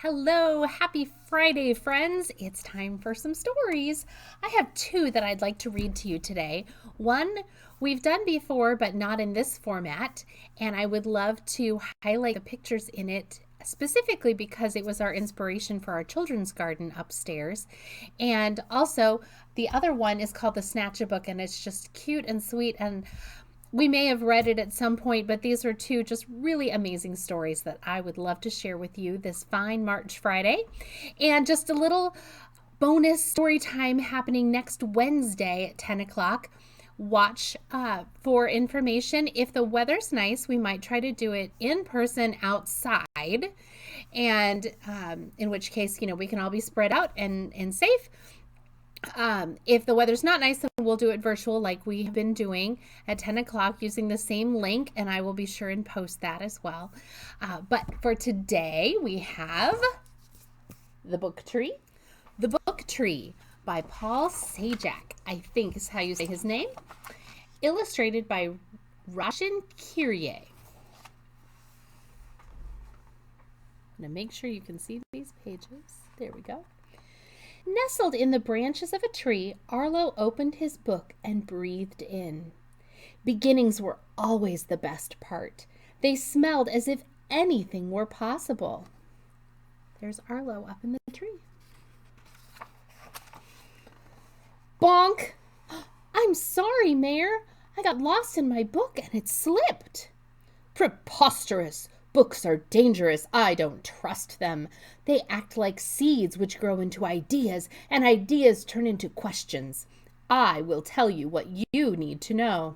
Hello, happy Friday, friends. It's time for some stories. I have two that I'd like to read to you today. One we've done before, but not in this format, and I would love to highlight the pictures in it specifically because it was our inspiration for our children's garden upstairs. And also, the other one is called the Snatcher Book, and it's just cute and sweet, and we may have read it at some point, but these are two just really amazing stories that I would love to share with you this fine March Friday. And just a little bonus story time happening next Wednesday at 10 o'clock. Watch for information. If the weather's nice, we might try to do it in person outside. And in which case, we can all be spread out and safe. If the weather's not nice, then we'll do it virtual like we have been doing at 10 o'clock using the same link, and I will be sure and post that as well. But for today, we have The Book Tree. The Book Tree by Paul Czajak, I think is how you say his name. Illustrated by Rashin Kheiriyeh. I'm going to make sure you can see these pages. There we go. Nestled in the branches of a tree, Arlo opened his book and breathed in. Beginnings were always the best part. They smelled as if anything were possible. There's Arlo up in the tree. Bonk! I'm sorry, Mayor. I got lost in my book and it slipped. Preposterous! Books are dangerous. I don't trust them. They act like seeds which grow into ideas, and ideas turn into questions. I will tell you what you need to know.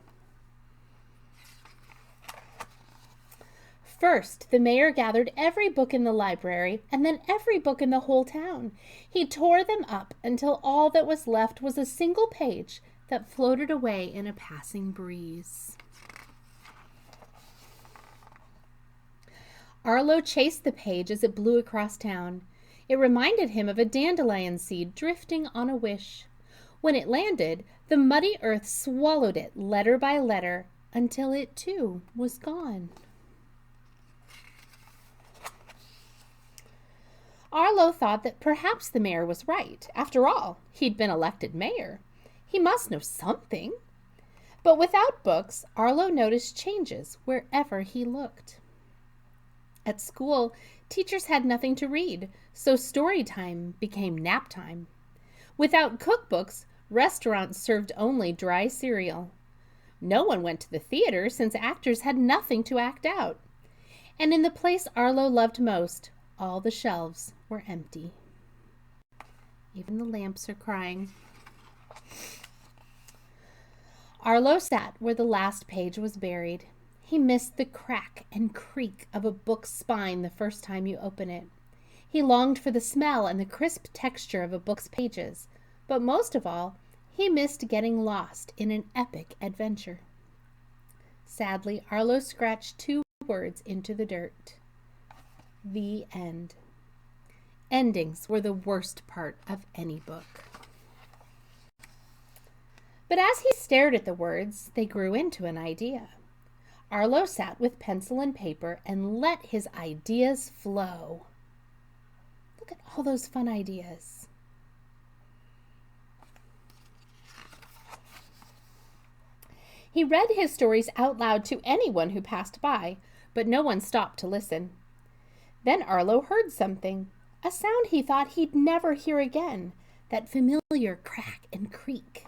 First, the mayor gathered every book in the library and then every book in the whole town. He tore them up until all that was left was a single page that floated away in a passing breeze. Arlo chased the page as it blew across town. It reminded him of a dandelion seed drifting on a wish. When it landed, the muddy earth swallowed it letter by letter until it too was gone. Arlo thought that perhaps the mayor was right. After all, he'd been elected mayor. He must know something. But without books, Arlo noticed changes wherever he looked. At school, teachers had nothing to read, so story time became nap time. Without cookbooks, restaurants served only dry cereal. No one went to the theater since actors had nothing to act out. And in the place Arlo loved most, all the shelves were empty. Even the lamps are crying. Arlo sat where the last page was buried. He missed the crack and creak of a book's spine the first time you open it. He longed for the smell and the crisp texture of a book's pages. But most of all, he missed getting lost in an epic adventure. Sadly, Arlo scratched two words into the dirt. The end. Endings were the worst part of any book. But as he stared at the words, they grew into an idea. Arlo sat with pencil and paper and let his ideas flow. Look at all those fun ideas. He read his stories out loud to anyone who passed by, but no one stopped to listen. Then Arlo heard something, a sound he thought he'd never hear again, that familiar crack and creak.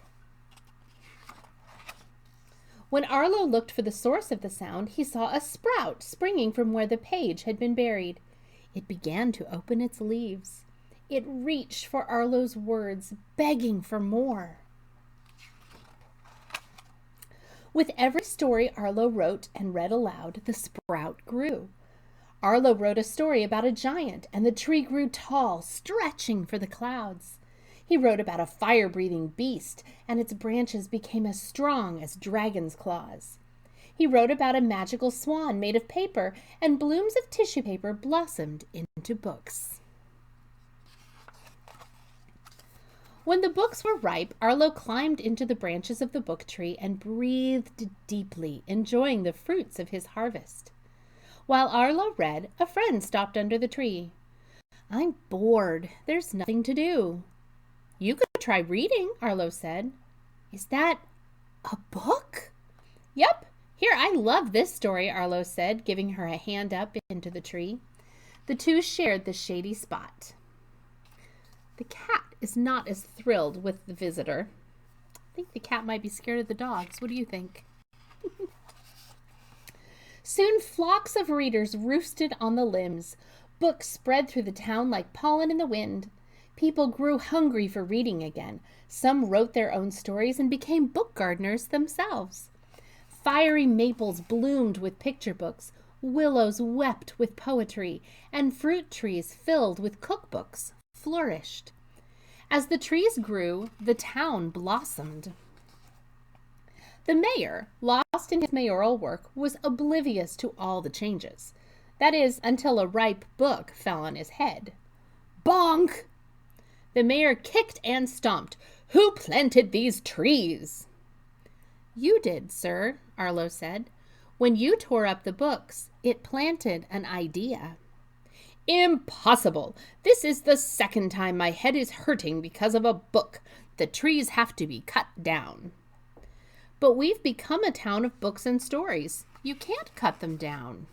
When Arlo looked for the source of the sound, he saw a sprout springing from where the page had been buried. It began to open its leaves. It reached for Arlo's words, begging for more. With every story Arlo wrote and read aloud, the sprout grew. Arlo wrote a story about a giant, and the tree grew tall, stretching for the clouds. He wrote about a fire-breathing beast, and its branches became as strong as dragon's claws. He wrote about a magical swan made of paper, and blooms of tissue paper blossomed into books. When the books were ripe, Arlo climbed into the branches of the book tree and breathed deeply, enjoying the fruits of his harvest. While Arlo read, a friend stopped under the tree. I'm bored. There's nothing to do. You could try reading, Arlo said. Is that a book? Yep. Here, I love this story, Arlo said, giving her a hand up into the tree. The two shared the shady spot. The cat is not as thrilled with the visitor. I think the cat might be scared of the dogs. What do you think? Soon flocks of readers roosted on the limbs. Books spread through the town like pollen in the wind. People grew hungry for reading again. Some wrote their own stories and became book gardeners themselves. Fiery maples bloomed with picture books. Willows wept with poetry, and fruit trees filled with cookbooks flourished. As the trees grew, the town blossomed. The mayor, lost in his mayoral work, was oblivious to all the changes. That is, until a ripe book fell on his head. Bonk! The mayor kicked and stomped. Who planted these trees? You did, sir, Arlo said. When you tore up the books, it planted an idea. Impossible! This is the second time my head is hurting because of a book. The trees have to be cut down. But we've become a town of books and stories. You can't cut them down.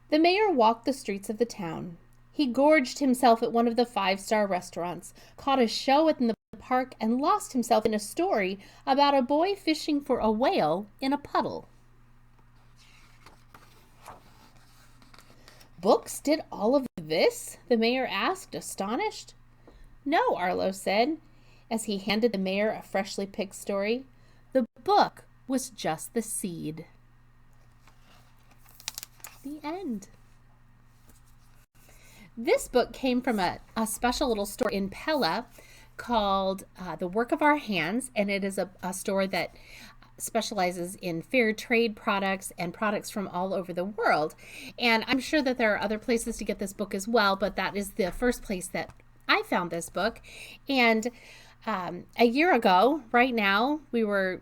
The mayor walked the streets of the town. He gorged himself at one of the five-star restaurants, caught a show in the park, and lost himself in a story about a boy fishing for a whale in a puddle. Books did all of this? The mayor asked, astonished. No, Arlo said, as he handed the mayor a freshly picked story. The book was just the seed. The end. This book came from a special little store in Pella called The Work of Our Hands, and it is a store that specializes in fair trade products and products from all over the world. And I'm sure that there are other places to get this book as well, but that is the first place that I found this book. And a year ago, right now, we were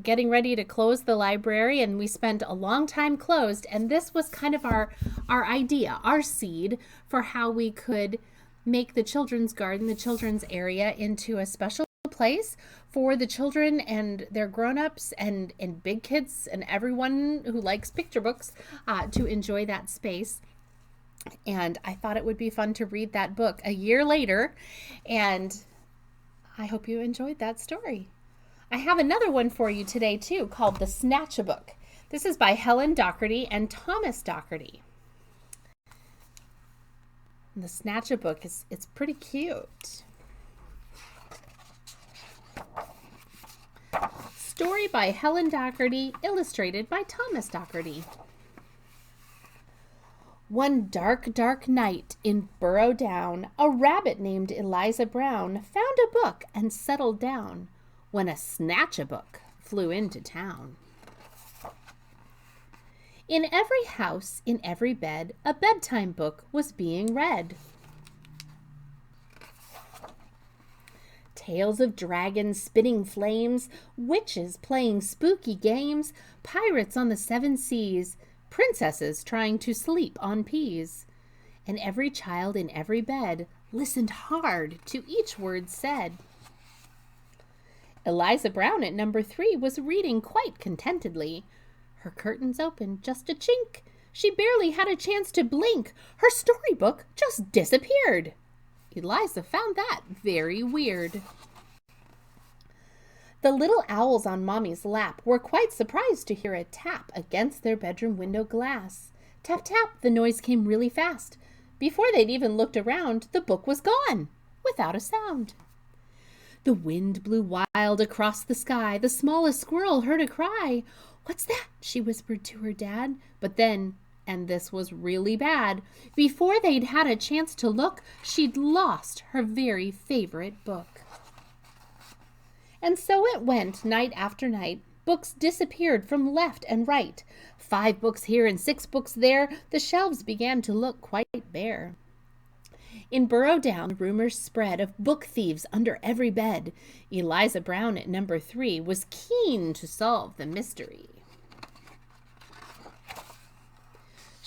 getting ready to close the library, and we spent a long time closed, and this was kind of our idea, our seed for how we could make the children's garden, the children's area, into a special place for the children and their grown-ups and big kids and everyone who likes picture books to enjoy that space. And I thought it would be fun to read that book a year later, and I hope you enjoyed that story. I have another one for you today too, called the Snatchabook. This is by Helen Docherty and Thomas Docherty. And the Snatchabook it's pretty cute. Story by Helen Docherty, illustrated by Thomas Docherty. One dark, dark night in Burrow Down, a rabbit named Eliza Brown found a book and settled down when a Snatchabook flew into town. In every house, in every bed, a bedtime book was being read. Tales of dragons spitting flames, witches playing spooky games, pirates on the seven seas, princesses trying to sleep on peas. And every child in every bed listened hard to each word said. Eliza Brown at number 3 was reading quite contentedly. Her curtains opened just a chink. She barely had a chance to blink. Her storybook just disappeared. Eliza found that very weird. The little owls on Mommy's lap were quite surprised to hear a tap against their bedroom window glass. Tap, tap, the noise came really fast. Before they'd even looked around, the book was gone, without a sound. The wind blew wild across the sky. The smallest squirrel heard a cry. "What's that?" she whispered to her dad. But then, and this was really bad, before they'd had a chance to look, she'd lost her very favorite book. And so it went night after night. Books disappeared from left and right. 5 books here and 6 books there. The shelves began to look quite bare. In Burrow Down, rumors spread of book thieves under every bed. Eliza Brown at number 3 was keen to solve the mystery.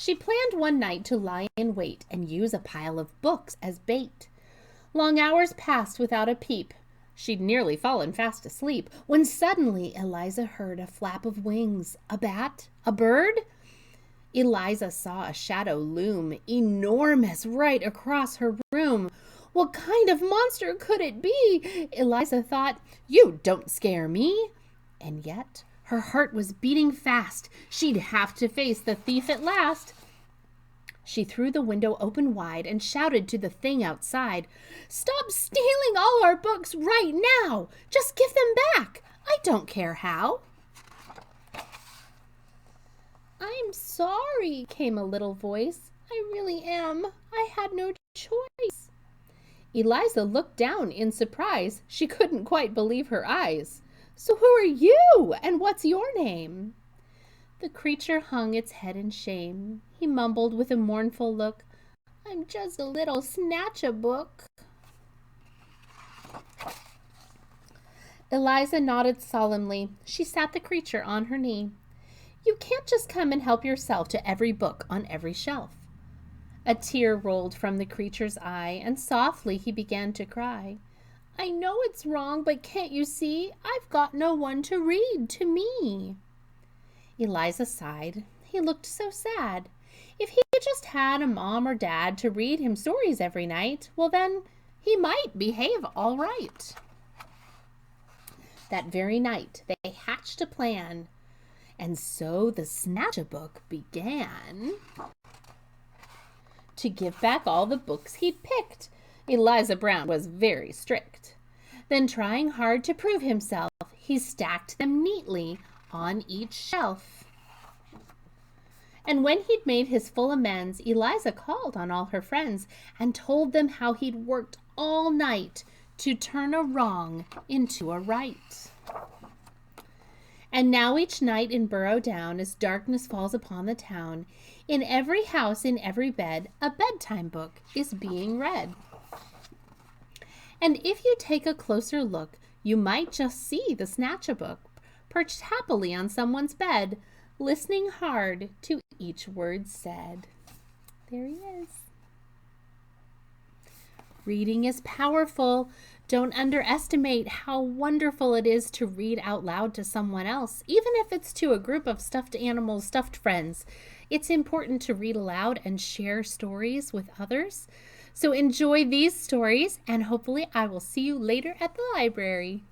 She planned one night to lie in wait and use a pile of books as bait. Long hours passed without a peep. She'd nearly fallen fast asleep when suddenly Eliza heard a flap of wings. A bat? A bird? Eliza saw a shadow loom, enormous, right across her room. What kind of monster could it be? Eliza thought. You don't scare me. And yet her heart was beating fast. She'd have to face the thief at last. She threw the window open wide and shouted to the thing outside, "Stop stealing all our books right now! Just give them back! I don't care how!" "I'm sorry," came a little voice. "I really am. I had no choice." Eliza looked down in surprise. She couldn't quite believe her eyes. "So who are you, and what's your name?" The creature hung its head in shame. He mumbled with a mournful look, "I'm just a little Snatchabook." Eliza nodded solemnly. She sat the creature on her knee. "You can't just come and help yourself to every book on every shelf." A tear rolled from the creature's eye, and softly he began to cry. "I know it's wrong, but can't you see? I've got no one to read to me." Eliza sighed. He looked so sad. If he just had a mom or dad to read him stories every night, well then, he might behave all right. That very night, they hatched a plan. And so the Snatchabook began to give back all the books he'd picked. Eliza Brown was very strict. Then, trying hard to prove himself, he stacked them neatly on each shelf. And when he'd made his full amends, Eliza called on all her friends and told them how he'd worked all night to turn a wrong into a right. And now each night in Burrow Down, as darkness falls upon the town, in every house, in every bed, a bedtime book is being read. And if you take a closer look, you might just see the Snatchabook perched happily on someone's bed, listening hard to each word said. There he is. Reading is powerful. Don't underestimate how wonderful it is to read out loud to someone else, even if it's to a group of stuffed animals, stuffed friends. It's important to read aloud and share stories with others. So enjoy these stories, and hopefully I will see you later at the library.